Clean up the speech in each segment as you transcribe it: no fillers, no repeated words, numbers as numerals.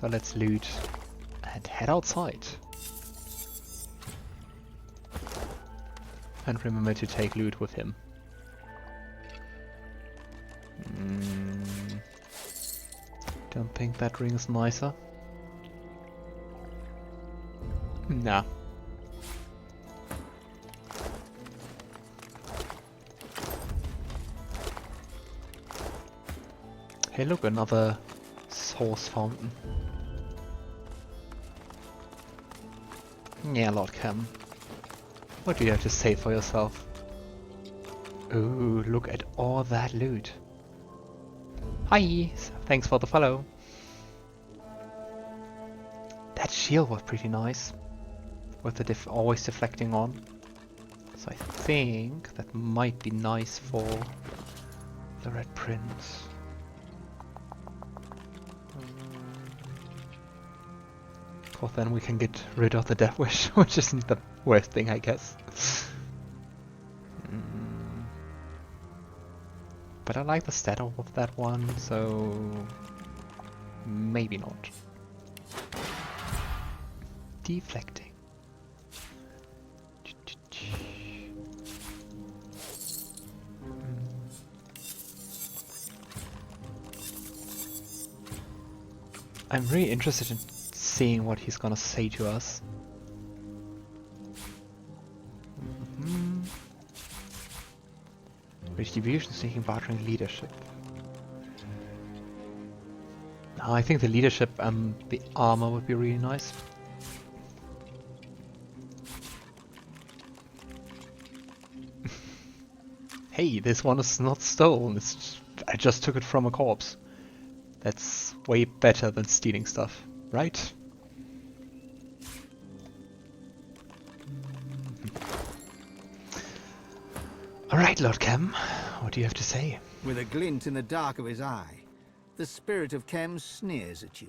So let's loot and head outside. And remember to take loot with him. Don't think that ring is nicer. Nah. Hey look, another source fountain. Yeah, Lord Kemm. What do you have to say for yourself? Ooh, look at all that loot. Hi! Thanks for the follow. That shield was pretty nice. With the always deflecting on. So I think that might be nice for the Red Prince. Of course, then we can get rid of the Death Wish, which isn't the worst thing, I guess. But I like the stat of that one, so maybe not. Deflecting. I'm really interested in seeing what he's gonna say to us. Distribution seeking bartering leadership. I think the leadership and the armor would be really nice. Hey, this one is not stolen. I just took it from a corpse. That's way better than stealing stuff, right? Alright, Lord Kemm, what do you have to say? With a glint in the dark of his eye, the spirit of Kemm sneers at you.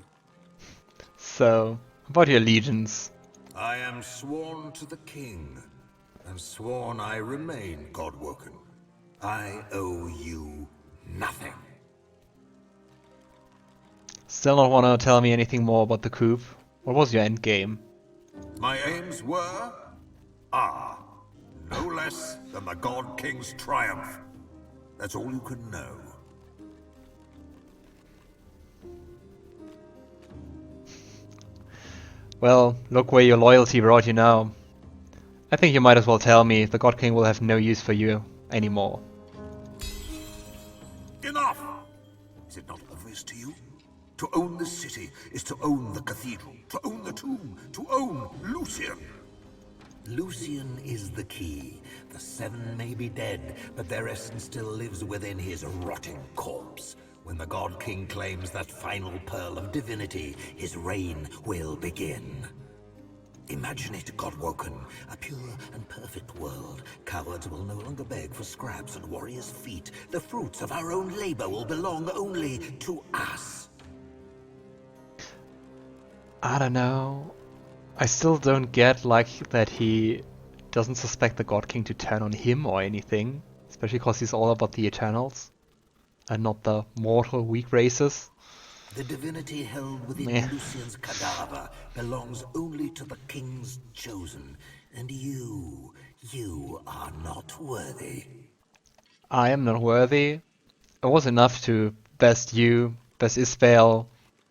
So, about your allegiance. I am sworn to the king, and sworn I remain, Godwoken. I owe you nothing. Still not wanna tell me anything more about the coup. What was your end game? My aims are no less than the God King's triumph. That's all you can know. Well, look where your loyalty brought you now. I think you might as well tell me the God King will have no use for you anymore. Enough! Is it not obvious to you? To own this city is to own the cathedral, to own the tomb, to own Lucian. Lucian is the key. The seven may be dead, but their essence still lives within his rotting corpse. When the God King claims that final pearl of divinity, his reign will begin. Imagine it, Godwoken, a pure and perfect world. Cowards will no longer beg for scraps and warriors' feet. The fruits of our own labor will belong only to us. I don't know. I still don't get like that he doesn't suspect the God King to turn on him or anything. Especially because he's all about the Eternals. And not the mortal weak races. The divinity held within Lucian's cadaver belongs only to the King's chosen. And you are not worthy. I am not worthy. It was enough to best you, best Isbale.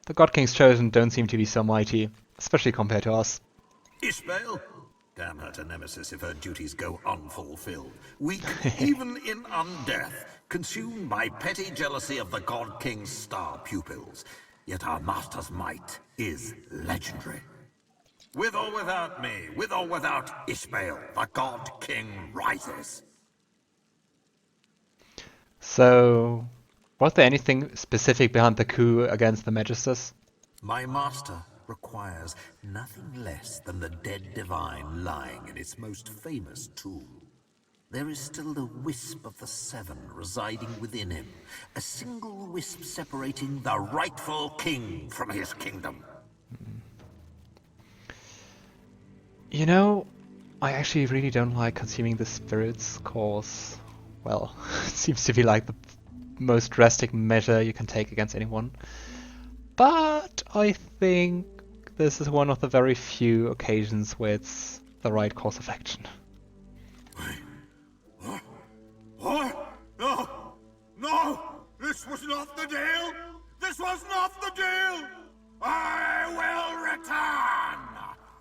The God King's chosen don't seem to be so mighty, especially compared to us. Isbale? Damn her to nemesis if her duties go unfulfilled. Weak even in undeath, consumed by petty jealousy of the God King's star pupils. Yet our master's might is legendary. With or without me, with or without Isbale, the God King rises. So, was there anything specific behind the coup against the Magisters? My master requires nothing less than the dead divine lying in its most famous tomb. There is still the wisp of the seven residing within him, a single wisp separating the rightful king from his kingdom. You know, I actually really don't like consuming the spirits, cause, well, it seems to be like the most drastic measure you can take against anyone. But I think this is one of the very few occasions where it's the right course of action. What? No! No! This was not the deal! This was not the deal! I will return!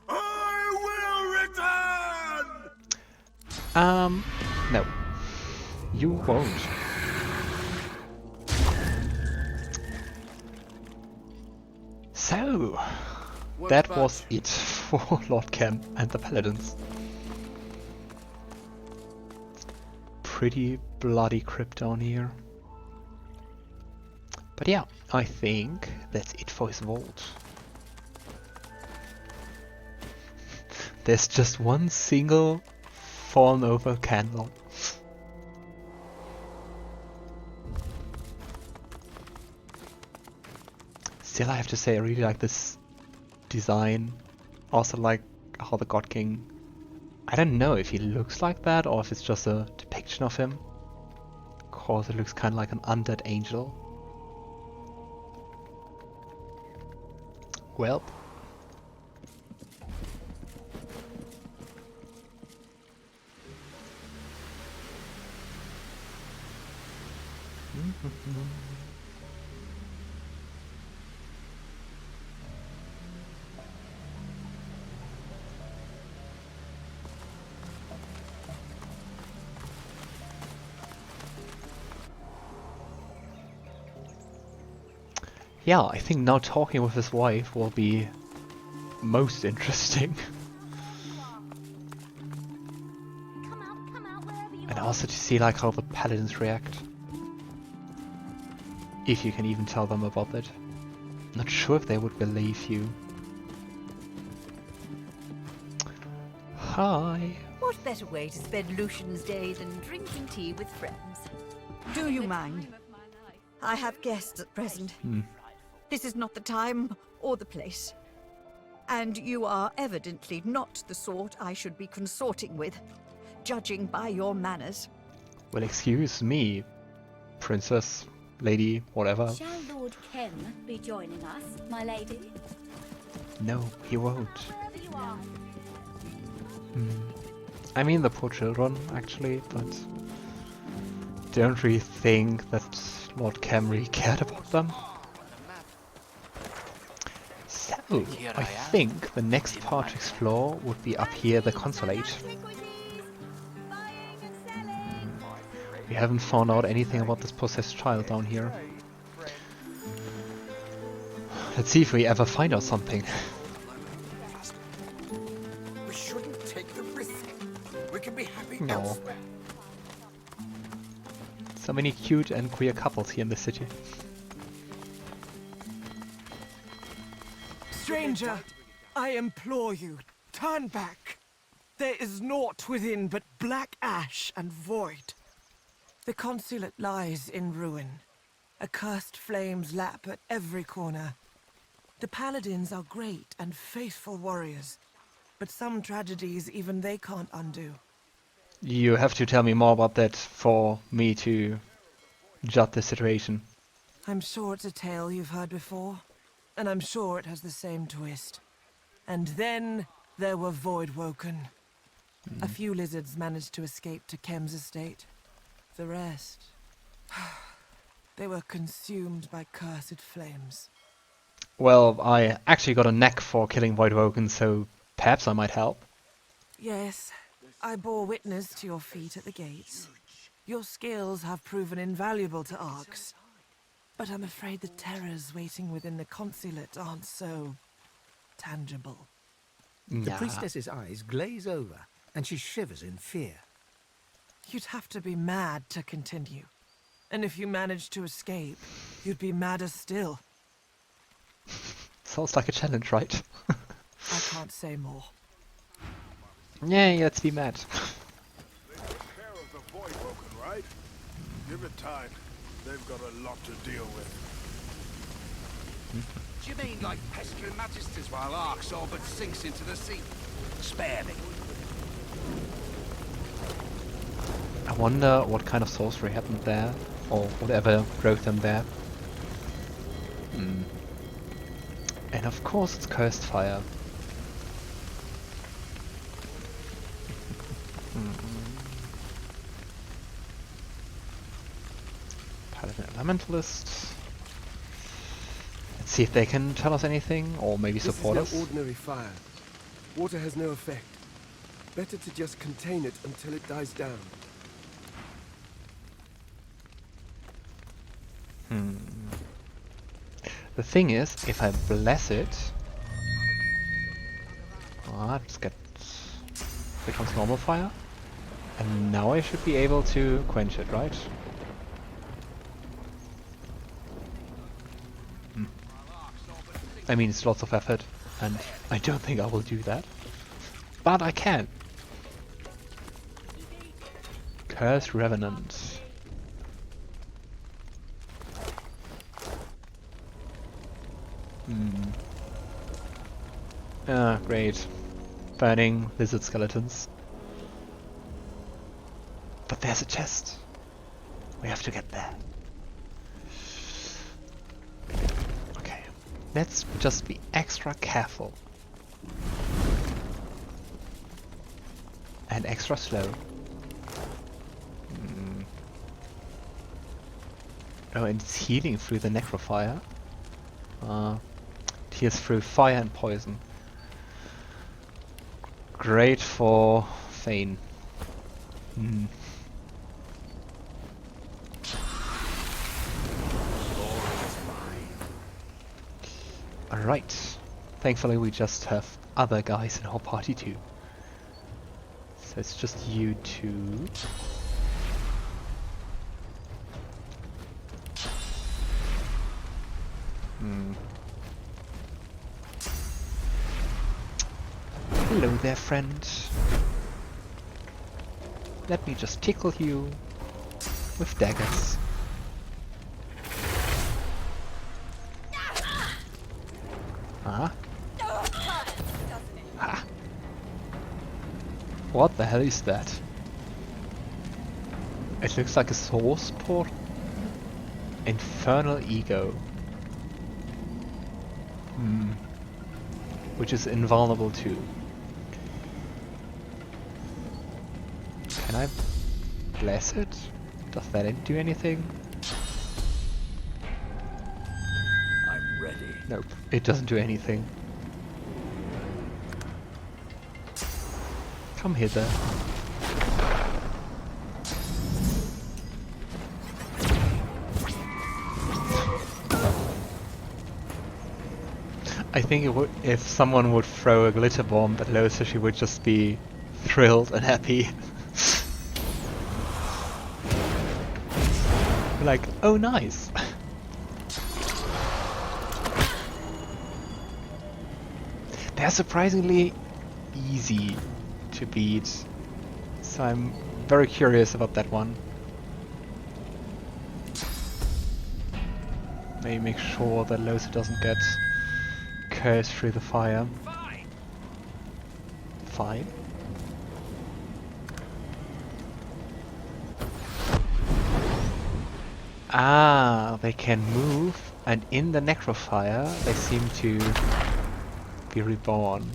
I will return! No. You won't. So, that was it for Lord Kemm and the Paladins. Pretty bloody crypt down here. But yeah, I think that's it for his vault. There's just one single fallen over candle. Still, I have to say I really like this design. Also like how the God King, I don't know if he looks like that or if it's just a depiction of him. Cause it looks kind of like an undead angel. Well. Yeah, I think now talking with his wife will be most interesting. Come out wherever you And are. also to see like how the paladins react. If you can even tell them about it. Not sure if they would believe you. Hi. What better way to spend Lucian's day than drinking tea with friends? Do you mind? I have guests at present. Hmm. This is not the time or the place. And you are evidently not the sort I should be consorting with, judging by your manners. Well, excuse me, princess, lady, whatever. Shall Lord Kemm be joining us, my lady? No, he won't. Wherever you are. I mean the poor children, actually, but don't really think that Lord Kemm really cared about them. So, I think the next part to explore would be up here, the Consulate. We haven't found out anything about this possessed child down here. Let's see if we ever find out something. We shouldn't take the risk. We can be happy No. elsewhere. So many cute and queer couples here in the city. Stranger, I implore you, turn back. There is naught within but black ash and void. The consulate lies in ruin. Accursed flames lap at every corner. The paladins are great and faithful warriors, but some tragedies even they can't undo. You have to tell me more about that for me to judge the situation. I'm sure it's a tale you've heard before, and I'm sure it has the same twist. And then there were Voidwoken. A few lizards managed to escape to Kemm's estate. The rest... they were consumed by cursed flames. Well, I actually got a knack for killing Voidwoken, so perhaps I might help. Yes, I bore witness to your feat at the gates. Your skills have proven invaluable to Arcs. But I'm afraid the terrors waiting within the consulate aren't so... tangible. The Nah. priestess's eyes glaze over, and she shivers in fear. You'd have to be mad to continue. And if you managed to escape, you'd be madder still. Sounds like a challenge, right? I can't say more. Yay, let's be mad. They took care of the Voidwoken, right? Give it time. They've got a lot to deal with. Do you mean like pestering magisters while Arx all but sinks into the sea? Spare me. I wonder what kind of sorcery happened there, or whatever drove them there. And of course it's cursed fire. Paladin Elementalist. Let's see if they can tell us anything, or maybe support us. This is no ordinary fire. Water has no effect. Better to just contain it until it dies down. The thing is, if I bless it, just get becomes normal fire, and now I should be able to quench it, right? I mean, it's lots of effort, and I don't think I will do that, but I can. Cursed Revenant. Ah, great. Burning lizard skeletons. But there's a chest. We have to get there. Okay. Let's just be extra careful. And extra slow. Oh, and it's healing through the necrofire. It heals through fire and poison. Great for Fane. Alright. Thankfully we just have other guys in our party too. So it's just you two. Hello there, friend. Let me just tickle you with daggers. What the hell is that? It looks like a source port. Infernal Ego. Which is invulnerable too. Can I bless it? Does that do anything? I'm ready. Nope, it doesn't do anything. Come hither. I think it would, if someone would throw a glitter bomb at Lohse, she would just be thrilled and happy. Like, oh nice! They're surprisingly easy to beat, so I'm very curious about that one. Maybe make sure that Lohse doesn't get cursed through the fire. Fine. Ah, they can move, and in the necrofire they seem to be reborn.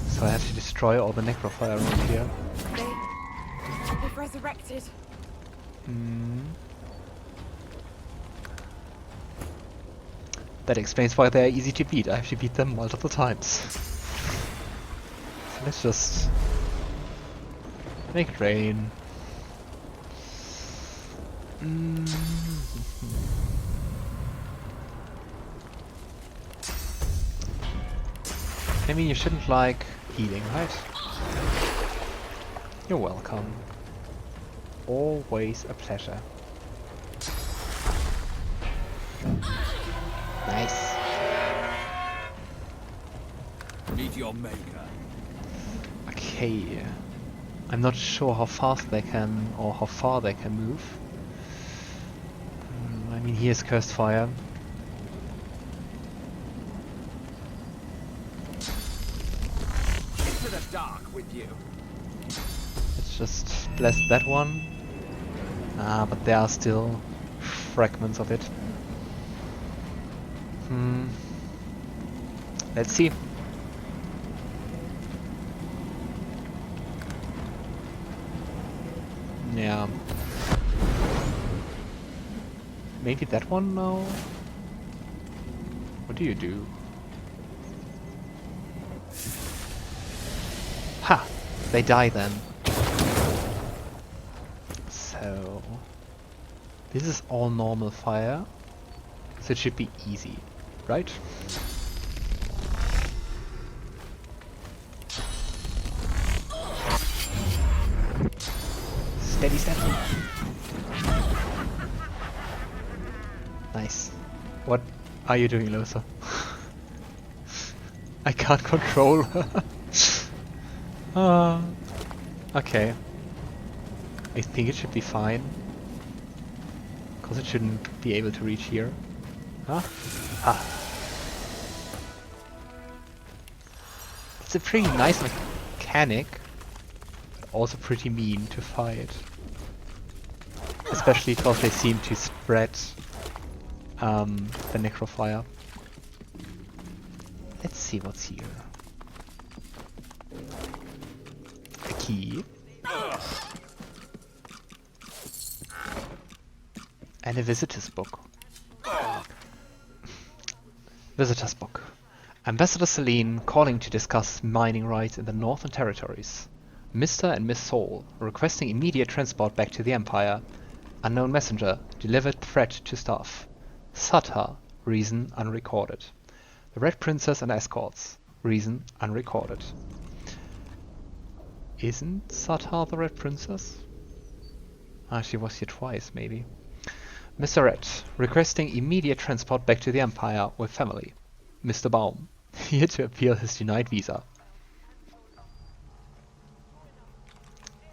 So I have to destroy all the necrofire around here. They've resurrected. That explains why they're easy to beat. I have to beat them multiple times. So let's just make it rain. I mean, you shouldn't like healing, right? You're welcome. Always a pleasure. Nice. Meet your maker. Okay. I'm not sure how fast they can, or how far they can move. I mean, here's cursed fire. Into the dark with you. Let's just bless that one. But there are still fragments of it. Let's see. Yeah. Maybe that one now? What do you do? Ha! They die then. So... this is all normal fire. So it should be easy, right? Steady, steady. Nice. What are you doing, Lohse? I can't control her. Okay. I think it should be fine. Because it shouldn't be able to reach here. Huh? Ah. It's a pretty nice mechanic, but also pretty mean to fight. Especially because they seem to spread the necrofire. Let's see what's here. A key. And a visitor's book. Visitor's book. Ambassador Selene calling to discuss mining rights in the Northern Territories. Mr. and Miss Saul requesting immediate transport back to the Empire. Unknown messenger delivered threat to staff. Satar, reason unrecorded. The Red Princess and escorts, reason unrecorded. Isn't Satar the Red Princess? Ah, she was here twice, maybe. Mr. Red, requesting immediate transport back to the Empire with family. Mr. Baum, here to appeal his denied visa.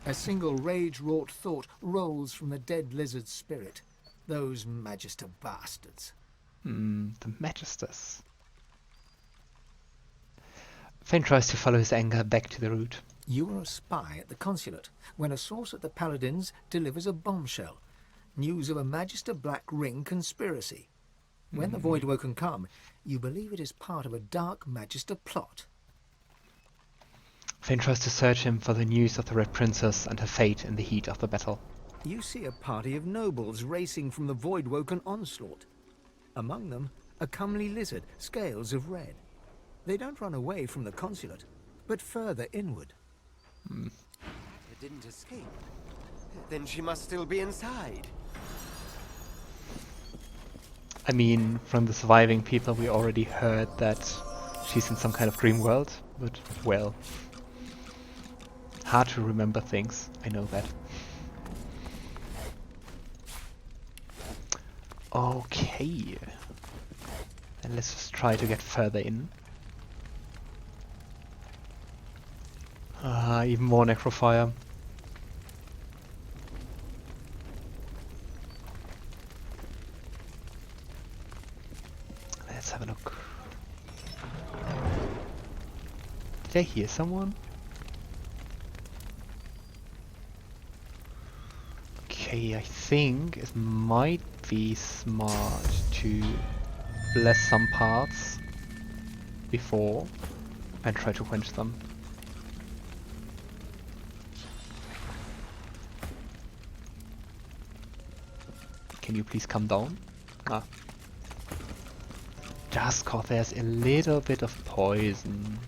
A single rage-wrought thought rolls from the dead lizard's spirit. Those Magister bastards. The Magisters. Fane tries to follow his anger back to the root. You were a spy at the consulate when a source at the Paladins delivers a bombshell. News of a Magister Black Ring conspiracy. When the Voidwoken come, you believe it is part of a dark Magister plot. Fane tries to search him for the news of the Red Princess and her fate in the heat of the battle. You see a party of nobles racing from the Voidwoken onslaught. Among them, a comely lizard, scales of red. They don't run away from the consulate, but further inward. It didn't escape. Then she must still be inside. I mean, from the surviving people we already heard that she's in some kind of dream world, but well. Hard to remember things, I know that. Okay. Then let's just try to get further in. Even more necrofire. Let's have a look. Did I hear someone? Okay, I think it might be smart to bless some parts before and try to quench them. Can you please come down? Ah. Just cause there's a little bit of poison.